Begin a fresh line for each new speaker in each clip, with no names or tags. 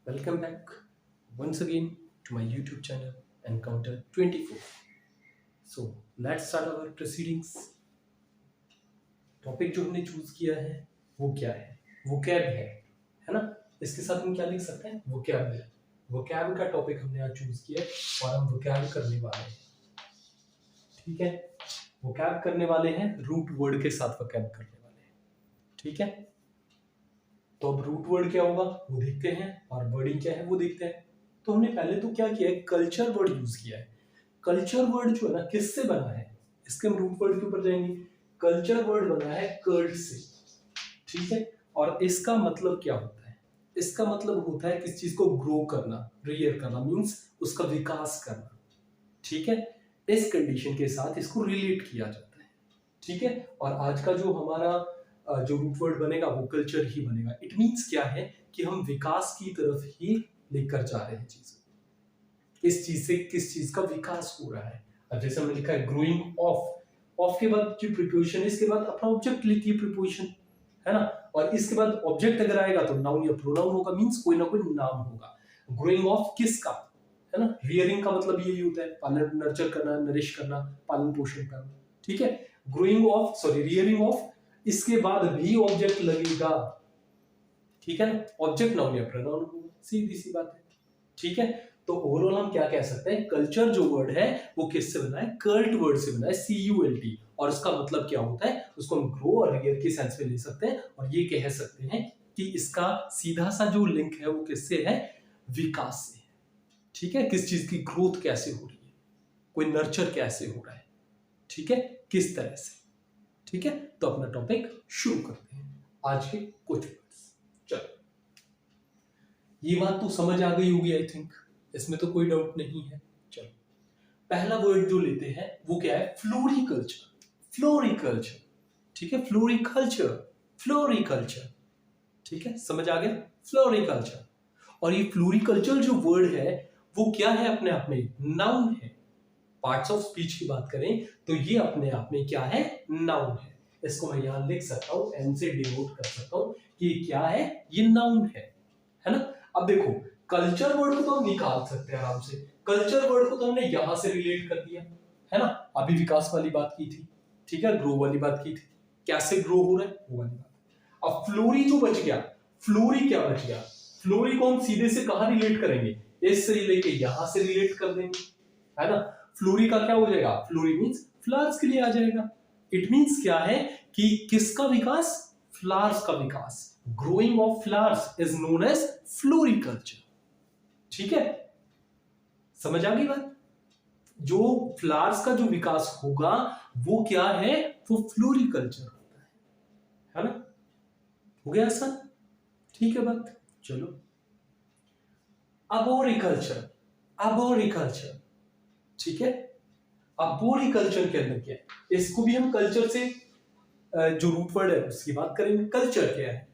Welcome back once again to my YouTube channel Encounter 24. So let's start our proceedings. Topic जो हमने choose किया है वो क्या है? वोकैब है ना? इसके साथ हम क्या लिख सकते हैं? वोकैब है। वोकैब का टॉपिक हमने आज चूज किया है और हम वोकैब करने वाले हैं। ठीक है, वोकैब करने वाले हैं, रूट वर्ड के साथ वोकैब करने वाले हैं। ठीक है, तो अब रूट वर्ड क्या होगा वो देखते हैं और वर्डिंग क्या है वो देखते हैं। तो हमने पहले तो क्या किया है, कल्चर वर्ड यूज किया है। कल्चर वर्ड जो है ना किससे बना है, इसके हम रूट वर्ड के ऊपर जाएंगे। कल्चर वर्ड बना है कर्ड से। ठीक है, और इसका मतलब क्या होता है? इसका मतलब होता है किसी चीज को ग्रो करना, रियर करना, मींस उसका विकास करना। ठीक है, इस कंडीशन के साथ इसको रिलेट किया जाता है। ठीक है, और आज का जो हमारा जो रूट वर्ड बनेगा वो कल्चर ही बनेगा। इट मींस क्या है कि हम विकास की तरफ ही लेकर जा रहे हैं चीजों। इस चीज से किस चीज का विकास हो रहा है। अब जैसे हमने लिखा है ग्रोइंग ऑफ, ऑफ के बाद जो प्रीपोजिशन है इसके बाद अपना ऑब्जेक्ट लिखिए प्रीपोजिशन, है ना। और इसके बाद ऑब्जेक्ट अगर आएगा तो नाउन या प्रोनाउन होगा, मींस कोई ना कोई नाम होगा। ग्रोइंग ऑफ किसका, है ना। रियरिंग का मतलब यही होता है, पालन, नर्चर करना, नरिश करना, पालन पोषण करना। ठीक है, growing of, sorry rearing of, इसके बाद भी ऑब्जेक्ट लगेगा। ठीक है ना, ऑब्जेक्ट नाउन या प्रोनाउन होगा, सीधी सी बात है। ठीक है, तो ओवरऑल हम क्या कह सकते हैं, कल्चर जो वर्ड है वो किससे बना है, कर्ट वर्ड से बना है, CULT। और उसका मतलब क्या होता है, उसको हम ग्रो और रियर के सेंस में ले सकते हैं और ये कह सकते हैं कि इसका सीधा सा जो लिंक है वो किससे है, विकास से। ठीक है, किस चीज की ग्रोथ कैसे हो रही है, कोई नर्चर कैसे हो रहा है, ठीक है, किस तरह से। ठीक है, तो अपना टॉपिक शुरू करते हैं, आज के कुछ वर्ड्स। चलो, ये बात तो समझ आ गई होगी आई थिंक, इसमें तो कोई डाउट नहीं है। चलो, पहला वर्ड जो लेते हैं वो क्या है, फ्लोरिकल्चर। फ्लोरिकल्चर, ठीक है, फ्लोरिकल्चर, फ्लोरिकल्चर। ठीक है, समझ आ गया, फ्लोरिकल्चर। और ये फ्लोरिकल्चर जो वर्ड है वो क्या है, अपने आप में नाउन है। पार्ट्स ऑफ स्पीच की बात करें तो ये अपने आप में क्या है, नाउन है। इसको मैं यहां लिख सकता हूं, एन से डिनोट कर सकता हूं कि क्या है, ये नाउन है ना। अब देखो, कल्चर वर्ड को तो हम निकाल सकते हैं आराम से। कल्चर वर्ड को तो हमने यहां से रिलेट कर दिया, है ना। अभी विकास वाली बात की थी, ठीक है, ग्रो वाली बात की थी, कैसे ग्रो हो रहा है वो वाली बात। अब फ्लोरी जो बच गया, फ्लोरी क्या बच गया, फ्लोरी को हम सीधे से कहां रिलेट करेंगे, इससे लेके यहां से रिलेट कर देंगे, है ना। फ्लोरी का क्या हो जाएगा, फ्लोरी मींस फ्लावर्स के लिए आ जाएगा। इट मींस क्या है कि किसका विकास, फ्लावर्स का विकास। Growing of flowers is known as floriculture. ठीक है, समझ आ गई बात। जो फ्लावर्स का जो विकास होगा वो क्या है, वो फ्लोरिकल्चर होता है ना। हो गया आसान, ठीक है बात। चलो, अबोरिकल्चर, अबोरिकल्चर, ठीक है। अबोरिकल्चर के अंदर क्या है, इसको भी हम कल्चर से जो रूट वर्ड है उसकी बात करेंगे। कल्चर क्या है,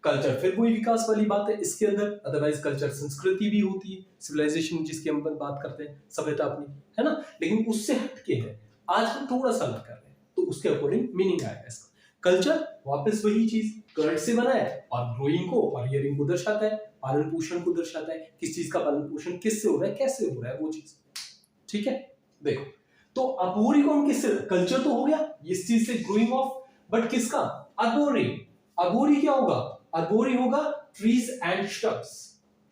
कल्चर फिर वही विकास वाली बात है इसके अंदर। अदरवाइज कल्चर संस्कृति भी होती है, सिविलाइजेशन जिसकी हम बात करते हैं, सभ्यता अपनी, है ना। लेकिन उससे हटके है, आज हम थोड़ा सा अलग कर रहे हैं तो उसके अकॉर्डिंग मीनिंग आएगा इसका। कल्चर वापस वही चीज, कर्ड से बना है और ग्रोइंग को और हियरिंग को दर्शाता है, पालन पोषण को दर्शाता है, किस चीज का पालन पोषण किससे हो रहा है, कैसे हो रहा है वो चीज। ठीक है, देखो, तो अबोरी को हम किससे, कल्चर तो हो गया इस चीज से, ग्रोइंग ऑफ, बट किसका, अबोरी। अबोरी क्या होगा, अबोरी होगा ट्रीज एंड श्रब्स।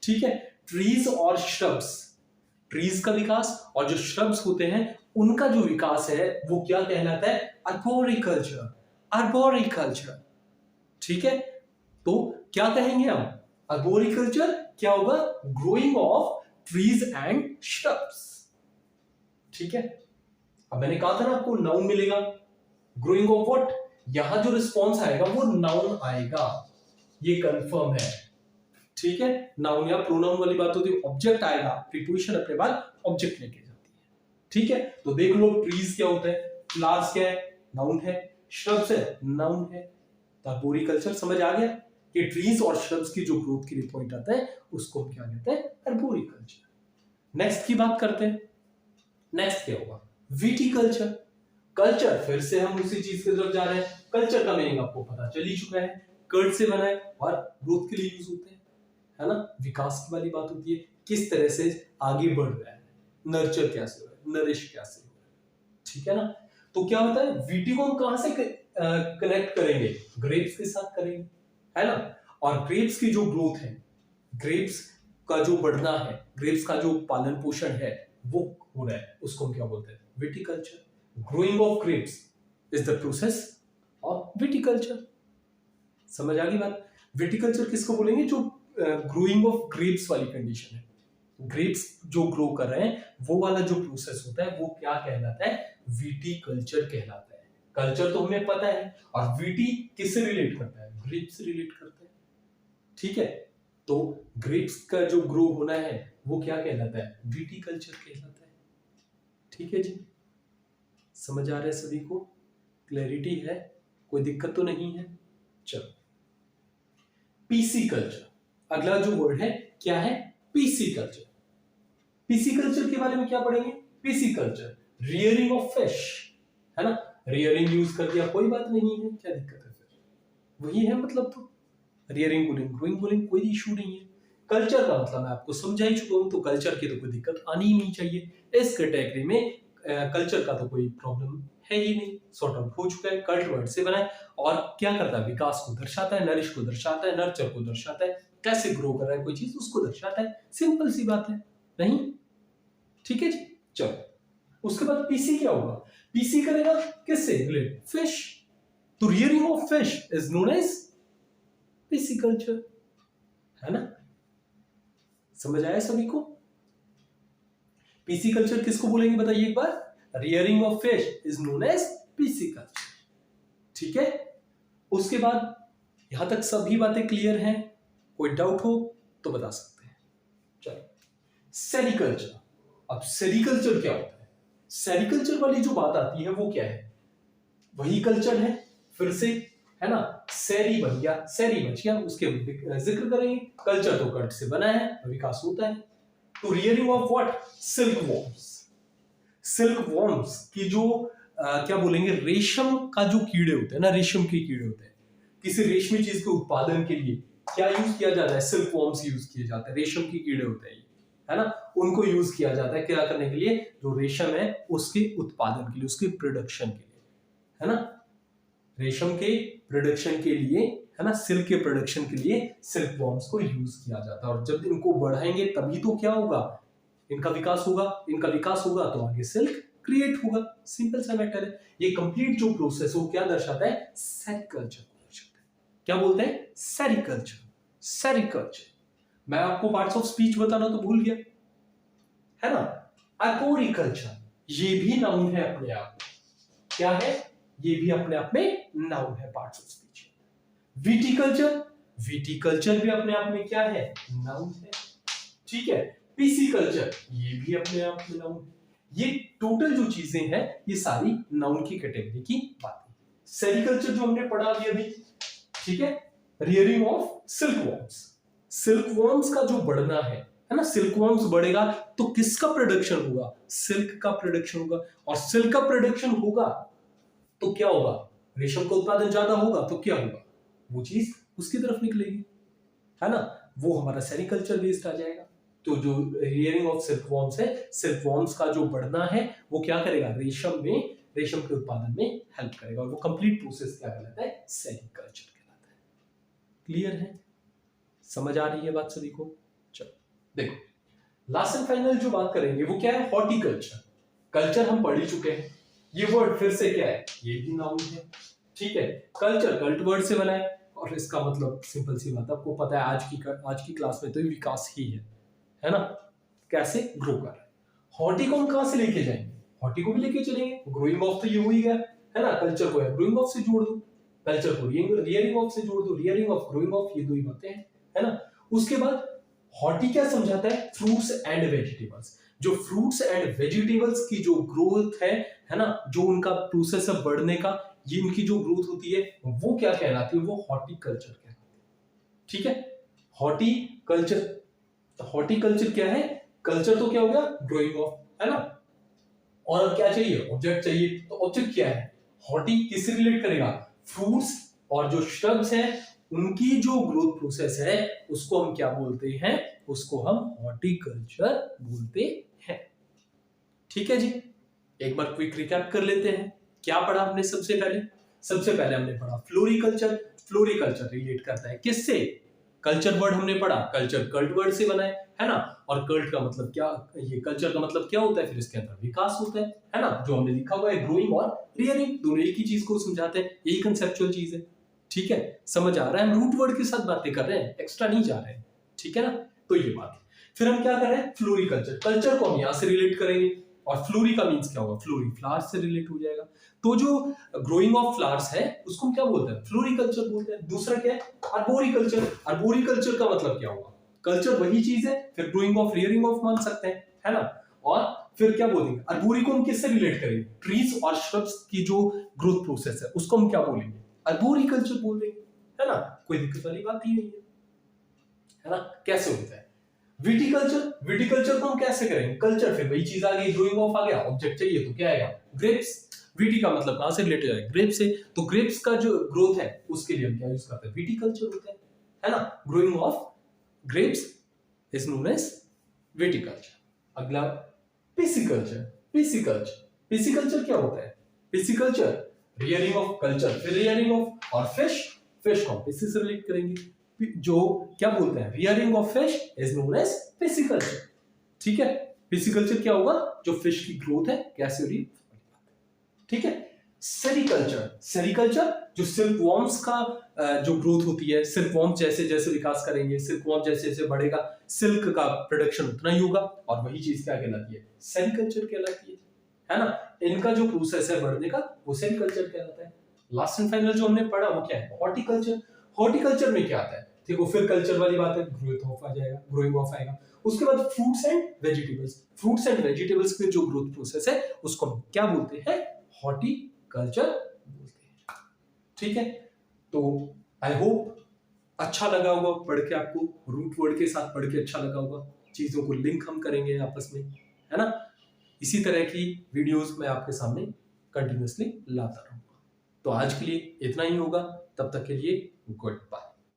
ठीक है, ट्रीज और श्रब्स, ट्रीज का विकास और जो श्रब्स होते हैं उनका जो विकास है वो क्या कहलाता है, अर्बोरिकल्चर, अर्बोरिकल्चर। ठीक है, तो क्या कहेंगे हम, अर्बोरिकल्चर क्या होगा, growing of trees and shrubs. ठीक है, अब मैंने कहा था ना आपको नाउन मिलेगा, ग्रोइंग ऑफ व्हाट, यहां जो रिस्पॉन्स आएगा वो नाउन आएगा, ये कंफर्म है। ठीक है, नाउन या प्रोनाउन वाली बात होती है, ऑब्जेक्ट आएगा, प्रीपोजिशन अपने बाद ऑब्जेक्ट लेके जाती है। ठीक है, तो देख लो, ट्रीज क्या होता है, फ्लावर्स क्या है, नाउन है, श्रब्स है, नाउन है। तो अर्बोरिकल्चर समझ आ गया कि ट्रीज और श्रब्स की जो ग्रोथ के लिए पॉइंट आता है उसको हम क्या कहते हैं, अर्बोरिकल्चर। नेक्स्ट की बात करते हैं, नेक्स्ट क्या होगा, विटिकल्चर। कल्चर फिर से हम उसी चीज की तरफ जा रहे हैं। कल्चर का मीनिंग आपको पता चल ही चुका है, कर्ड से बना है और ग्रोथ के लिए यूज होते हैं। है ना, विकास की वाली बात होती है, किस तरह से आगे बढ़ रहा है, नर्चर कैसे हो रहा है, नरिश कैसे हो रहा है, ठीक है ना। तो क्या होता है, वीटी को हम कहां से कनेक्ट करेंगे, ग्रेप्स के साथ करेंगे, है ना। और ग्रेप्स की जो ग्रोथ है, ग्रेप्स का जो बढ़ना है, ग्रेप्स का जो पालन पोषण है वो हो रहा है, उसको हम क्या बोलते हैं, viticulture. Growing of grapes is the process of viticulture. समझ आ गई बात। विटिकल्चर किसको बोलेंगे, जो ग्रोइंग ऑफ ग्रेप्स वाली कंडीशन है, ग्रेप्स जो ग्रो कर रहे हैं वो वाला जो प्रोसेस होता है वो क्या कहलाता है, विटिकल्चर कहलाता है। कल्चर तो हमें पता है, और विटी किससे रिलेट करता है, ग्रेप्स से रिलेट करता है, ठीक है। तो ग्रेप्स का जो ग्रो होना है वो क्या कहलाता है, विटिकल्चर कहलाता है, ठीक है जी। समझ आ रहा है सभी को, क्लैरिटी है, कोई दिक्कत तो नहीं है। चलो, पीसीकल्चर, अगला जो वर्ड है क्या है, पीसीकल्चर। पीसीकल्चर के बारे में क्या पढ़ेंगे, पीसीकल्चर रियरिंग ऑफ फिश, है ना। रियरिंग यूज कर दिया, कोई बात नहीं है, क्या दिक्कत है, फिर वही है मतलब। तो रियरिंग बोलेंगे, ग्रोइंग बोलेंगे, कोई इशू नहीं है। कल्चर का मतलब मैं आपको समझा ही चुका हूं, तो कल्चर की तो कोई दिक्कत आनी ही नहीं चाहिए। इस कैटेगरी में कल्चर का तो कोई प्रॉब्लम है ही नहीं, सॉर्ट आउट हो चुका है, कल्ट वर्ड से बना है, और क्या करता है, विकास को दर्शाता है, नरिश को दर्शाता है, नर्चर को दर्शाता है, कैसे ग्रो कर रहा है कोई चीज उसको दर्शाता है, सिंपल सी बात है, नहीं, ठीक है जी। चलो, उसके बाद पीसी क्या होगा, पीसी करेगा किससे रिलेट, फिश। तो rearing of fish is known as pisciculture, है ना। समझ आया सभी को। पिसिकल्चर किसको बोलेंगे बताइए एक बार, rearing of fish is known as pisciculture, ठीक है। उसके बाद यहां तक सभी बातें क्लियर हैं, कोई डाउट हो तो बता सकते हैं। चलो, सेरिकल्चर। अब सेरिकल्चर क्या होता है, सेरिकल्चर वाली जो बात आती है वो क्या है, वही कल्चर है, फिर से, है ना। सेरी बन गया, सेरी बच गया, उसके जिक्र करेंगे। कल्चर तो कल्ट से बना है, विकास होता है। तो rearing of what, silk worms. Silk worms की जो क्या बोलेंगे, रेशम का जो कीड़े होते हैं ना, रेशम के कीड़े होते हैं, किसी रेशमी चीज के उत्पादन के लिए क्या यूज किया जाता है, सिल्क वॉर्म्स यूज किए जाते हैं, रेशम के कीड़े होते हैं, है ना। उनको यूज किया जाता है क्या करने के लिए, जो रेशम है उसके उत्पादन के लिए, उसके प्रोडक्शन के लिए, है ना। रेशम के प्रोडक्शन के लिए, है ना, सिल्क के प्रोडक्शन के लिए सिल्क वॉर्म्स को यूज किया जाता है। और जब इनको बढ़ाएंगे तभी तो क्या होगा, इनका विकास होगा, इनका विकास होगा तो आगे सिल्क क्रिएट होगा, सिंपल सा मैटर है। ये कंप्लीट जो प्रोसेस है वो क्या दर्शाता है, सेरिकल्चर को दर्शाता है। क्या बोलते हैं, सेरिकल्चर, सेरिकल्चर। मैं आपको पार्ट्स ऑफ स्पीच बताना तो भूल गया, है ना। एपोरिकल्चर, ये भी नाउन है अपने आप में, क्या है, ये भी अपने आप में नाउन है, parts of speech. Viticulture, viticulture भी अपने आप में क्या है, नाउन है, ठीक है। पिसिकल्चर, ये भी अपने आप में नाउन है। ये टोटल जो चीजें हैं ये सारी नाउन की कैटेगरी की बात है। सेरिकल्चर जो हमने पढ़ा अभी, ठीक है। Rearing of silk worms, silk worms का जो बढ़ना है ना, सिल्क वॉर्म्स बढ़ेगा तो किसका प्रोडक्शन होगा, सिल्क का प्रोडक्शन होगा, और सिल्क का प्रोडक्शन होगा तो क्या होगा, रेशम का उत्पादन ज्यादा होगा तो क्या होगा, वो चीज उसकी तरफ निकलेगी, है ना। वो हमारा सेरिकल्चर बेस्ड आ जाएगा। तो जो रियरिंग ऑफ सिल्क वॉर्म्स है, सिल्क वॉर्म्स का जो बढ़ना है वो क्या करेगा, रेशम में, रेशम के उत्पादन में हेल्प करेगा, और वो कंप्लीट प्रोसेस क्या कहलाता है, सेरिकल्चर कहलाता है। क्लियर है, समझ आ रही है बात सभी को। चलो देखो, लास्ट एंड फाइनल जो बात करेंगे वो क्या है, हॉर्टिकल्चर। कल्चर हम पढ़ ही चुके हैं, ये वर्ड फिर से क्या है, ये भी नाउन है, ठीक है। कल्चर कल्ट वर्ड से बना है, और इसका मतलब सिंपल सी बात आपको पता है, आज की क्लास में तो विकास ही है ना, कैसे ग्रो कर रहा है। हॉर्टी को हम कहां से लेके जाएंगे, हॉर्टी को भी लेके चलेंगे, ग्रोइंग ऑफ तो ये हो ही गया, है ना। कल्चर को ग्रोइंग ऑफ से जोड़ दो, कल्चर को रियरिंग ऑफ से जोड़ दो, रियरिंग ऑफ ग्रोइंग ऑफ, ये दो ही बातें हैं, है ना। उसके बाद हॉर्टी क्या समझाता है, फ्रूट्स एंड वेजिटेबल्स। जो फ्रूट्स एंड वेजिटेबल्स की जो ग्रोथ है ना, जो उनका प्रोसेस है बढ़ने का, ये इनकी जो ग्रोथ होती है वो क्या कहलाती है, वो हॉर्टिकल्चर कहलाती है, ठीक है। हॉर्टिकल्चर, हॉर्टिकल्चर क्या है, कल्चर तो क्या हो गया, ग्रोइंग ऑफ, है ना। और क्या चाहिए, ऑब्जेक्ट चाहिए, तो ऑब्जेक्ट क्या है, हॉर्टी किससे रिलेट करेगा, फ्रूट्स और जो श्रब्स हैं उनकी जो ग्रोथ प्रोसेस है उसको हम क्या बोलते हैं, उसको हम हॉर्टिकल्चर बोलते हैं। ठीक है जी, एक बार क्विक रिकैप कर लेते हैं। क्या पढ़ा हमने सबसे पहले हमने पढ़ा फ्लोरिकल्चर। फ्लोरिकल्चर रिलेट करता है किससे, कल्चर वर्ड हमने पढ़ा, कल्चर कल्ट वर्ड से बना है ना, और कल्ट का मतलब क्या, ये कल्चर का मतलब क्या होता है, फिर इसके अंदर विकास होता है ना, जो हमने लिखा हुआ है ग्रोइंग और रियरिंग, दोनों एक ही चीज को समझाते हैं, यही कंसेप्चुअल चीज है। ठीक है, समझ आ रहा है, हम रूट वर्ड के साथ बातें कर रहे हैं, एक्स्ट्रा नहीं जा रहे हैं। ठीक है ना, तो ये बात है। फिर हम क्या कर रहे हैं, फ्लोरिकल्चर, कल्चर को हम यहां से रिलेट करेंगे, और फ्लोरी का मींस क्या होगा, फ्लोरी फ्लावर्स से रिलेट हो जाएगा। तो जो ग्रोइंग ऑफ फ्लावर्स है उसको हम क्या बोलते हैं, फ्लोरिकल्चर बोलते हैं। दूसरा क्या है, अर्बोरिकल्चर। अर्बोरिकल्चर का मतलब क्या होगा, कल्चर वही चीज है, फिर ग्रोइंग ऑफ रियरिंग ऑफ मान सकते हैं, है ना। और फिर क्या बोलेंगे, अर्बोरी को हम किससे रिलेट करेंगे, ट्रीज और श्रब्स की जो ग्रोथ प्रोसेस है उसको हम क्या बोलेंगे, अर्बोरिकल्चर बोल देंगे, है ना, कोई दिक्कत वाली बात ही नहीं है ना। कैसे होता है विटिकल्चर, विटिकल्चर को हम कैसे करेंगे, कल्चर फिर वही चीज आ गई, ग्रोइंग ऑफ आ गया, ऑब्जेक्ट चाहिए तो क्या आएगा, ग्रेप्स। विटी का मतलब कहां से रिलेटेड है, ग्रेप्स से, तो ग्रेप्स का जो ग्रोथ है उसके लिए हम क्या यूज करते हैं, विटिकल्चर होता है ना। Growing of grapes is known as viticulture. अगला पिसिकल्चर। पिसिकल्चर, पिसिकल्चर क्या होता है, पिसिकल्चर रियरिंग ऑफ कल्चर, फिर रियरिंग ऑफ, और फिश, फिश को पिसी से रिलेट करेंगे, जो क्या बोलते हैं, rearing of fish is known as pisciculture. ठीक है, पिसिकल्चर क्या होगा, जो फिश की ग्रोथ है कैसे हो रही है। ठीक है, सेरिकल्चर, सेरिकल्चर जो सिल्क वॉर्म्स का जो ग्रोथ होती है, सिल्क वॉर्म जैसे जैसे विकास करेंगे, सिल्क वॉर्म जैसे जैसे बढ़ेगा, सिल्क का प्रोडक्शन उतना ही होगा, और वही चीज क्या कहलाती है, सेरिकल्चर कहलाती है ना। इनका जो प्रोसेस है बढ़ने का वो सेरिकल्चर कहलाता है। लास्ट एंड फाइनल जो हमने पढ़ा वो क्या है, हॉर्टिकल्चर। हॉर्टिकल्चर में क्या आता है, देखो फिर कल्चर वाली बात है, ग्रोथ ऑफ आ जाएगा, ग्रोइंग ऑफ आएगा, उसके बाद fruits and vegetables. Fruits and vegetables की जो ग्रोथ प्रोसेस है उसको हम क्या बोलते हैं, हॉर्टिकल्चर बोलते हैं। ठीक है, तो आई होप अच्छा लगा होगा पढ़ के, आपको रूट वर्ड के साथ पढ़ के अच्छा लगा होगा, चीजों को लिंक हम करेंगे आपस में, है ना। इसी तरह की वीडियोस मैं आपके सामने कंटिन्यूअसली लाता रहूंगा। तो आज के लिए इतना ही होगा, तब तक के लिए गुड बाय।